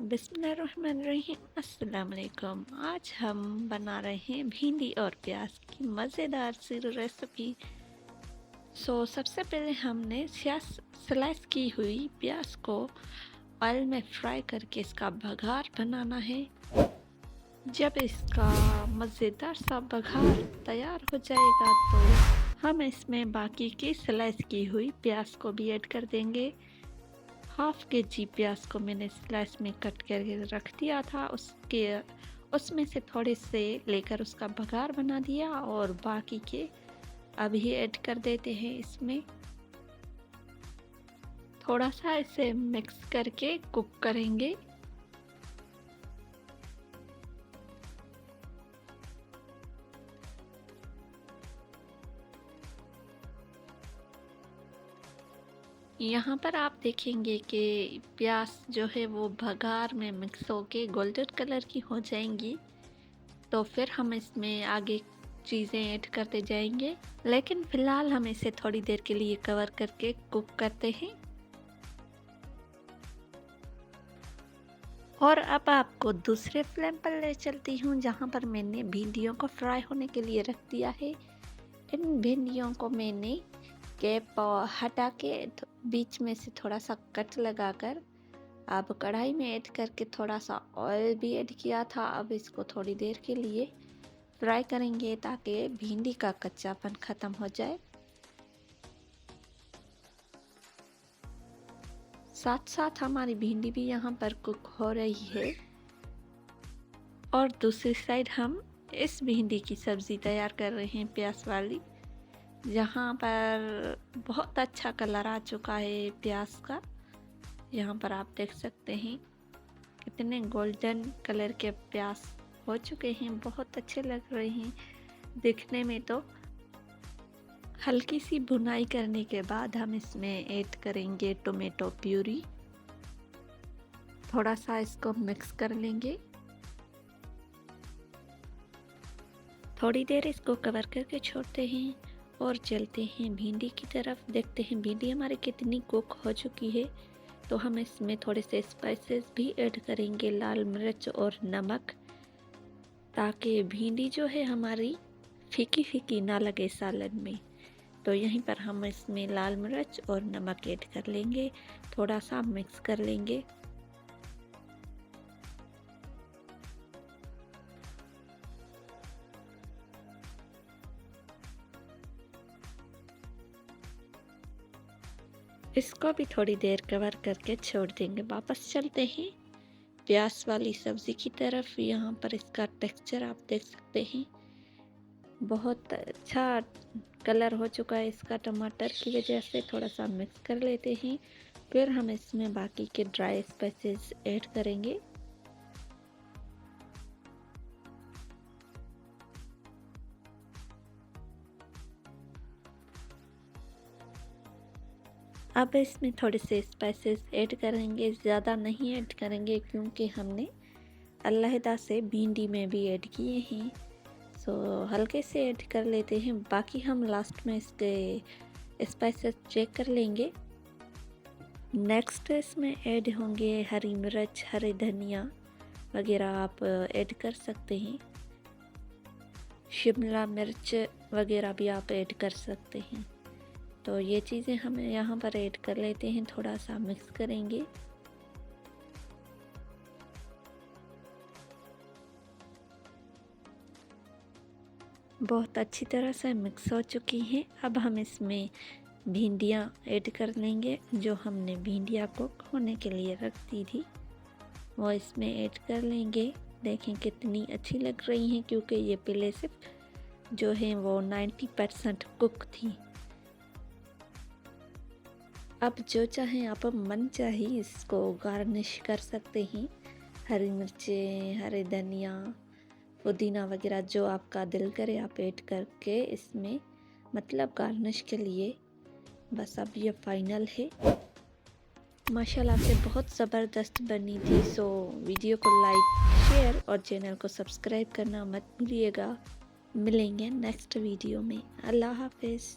बिस्मिल्लाहिर्रहमानिर्रहीम। अस्सलाम वालेकुम। आज हम बना रहे हैं भिंडी और प्याज की मज़ेदार सी रेसिपी। सबसे पहले हमने स्लाइस की हुई प्याज को ऑयल में फ्राई करके इसका बघार बनाना है। जब इसका मज़ेदार सा बघार तैयार हो जाएगा तो हम इसमें बाकी की स्लाइस की हुई प्याज को भी ऐड कर देंगे। हाफ के जी प्याज को मैंने स्लाइस में कट करके रख दिया था, उसमें से थोड़े से लेकर उसका बघार बना दिया और बाकी के अभी ऐड कर देते हैं। इसमें थोड़ा सा इसे मिक्स करके कुक करेंगे। यहाँ पर आप देखेंगे कि प्याज जो है वो बघार में मिक्स होके गोल्डन कलर की हो जाएंगी, तो फिर हम इसमें आगे चीज़ें ऐड करते जाएंगे, लेकिन फ़िलहाल हम इसे थोड़ी देर के लिए कवर करके कुक करते हैं। और अब आपको दूसरे फ्लेम पर ले चलती हूँ, जहाँ पर मैंने भिंडियों को फ्राई होने के लिए रख दिया है। इन भिंडियों को मैंने कैप हटा के बीच में से थोड़ा सा कट लगाकर अब कढ़ाई में ऐड करके थोड़ा सा ऑयल भी ऐड किया था। अब इसको थोड़ी देर के लिए फ्राई करेंगे ताकि भिंडी का कच्चापन ख़त्म हो जाए। साथ साथ हमारी भिंडी भी यहाँ पर कुक हो रही है और दूसरी साइड हम इस भिंडी की सब्ज़ी तैयार कर रहे हैं प्याज वाली, जहाँ पर बहुत अच्छा कलर आ चुका है प्याज का। यहाँ पर आप देख सकते हैं कितने गोल्डन कलर के प्याज हो चुके हैं, बहुत अच्छे लग रहे हैं दिखने में। तो हल्की सी भुनाई करने के बाद हम इसमें ऐड करेंगे टोमेटो प्यूरी। थोड़ा सा इसको मिक्स कर लेंगे, थोड़ी देर इसको कवर करके छोड़ते हैं और चलते हैं भिंडी की तरफ। देखते हैं भिंडी हमारी कितनी कुक हो चुकी है। तो हम इसमें थोड़े से स्पाइसेस भी ऐड करेंगे, लाल मिर्च और नमक, ताकि भिंडी जो है हमारी फीकी फीकी ना लगे सालन में। तो यहीं पर हम इसमें लाल मिर्च और नमक ऐड कर लेंगे, थोड़ा सा मिक्स कर लेंगे। इसको भी थोड़ी देर कवर करके छोड़ देंगे। वापस चलते हैं प्याज वाली सब्ज़ी की तरफ। यहाँ पर इसका टेक्सचर आप देख सकते हैं, बहुत अच्छा कलर हो चुका है इसका टमाटर की वजह से। थोड़ा सा मिक्स कर लेते हैं, फिर हम इसमें बाकी के ड्राई स्पाइसेस ऐड करेंगे। अब इसमें थोड़े से स्पाइसेस ऐड करेंगे, ज़्यादा नहीं ऐड करेंगे क्योंकि हमने अलहदा से भिंडी में भी ऐड किए हैं। हल्के से ऐड कर लेते हैं, बाकी हम लास्ट में इसके स्पाइसेस चेक कर लेंगे। नेक्स्ट इसमें ऐड होंगे हरी मिर्च, हरे धनिया वगैरह आप ऐड कर सकते हैं, शिमला मिर्च वगैरह भी आप ऐड कर सकते हैं। तो ये चीज़ें हम यहाँ पर ऐड कर लेते हैं, थोड़ा सा मिक्स करेंगे। बहुत अच्छी तरह से मिक्स हो चुकी हैं। अब हम इसमें भिंडियाँ ऐड कर लेंगे, जो हमने भिंडियाँ को होने के लिए रख दी थी वो इसमें ऐड कर लेंगे। देखें कितनी अच्छी लग रही हैं, क्योंकि ये पहले से जो है वो 90% कुक थी। अब जो चाहें आप मन चाहे इसको गार्निश कर सकते हैं, हरी मिर्चें, हरे धनिया, पुदीना वगैरह जो आपका दिल करे आप ऐड करके इसमें, मतलब गार्निश के लिए। बस अब ये फाइनल है। माशाल्लाह से बहुत ज़बरदस्त बनी थी। वीडियो को लाइक, शेयर और चैनल को सब्सक्राइब करना मत भूलिएगा। मिलेंगे नेक्स्ट वीडियो में। अल्लाह हाफिज़।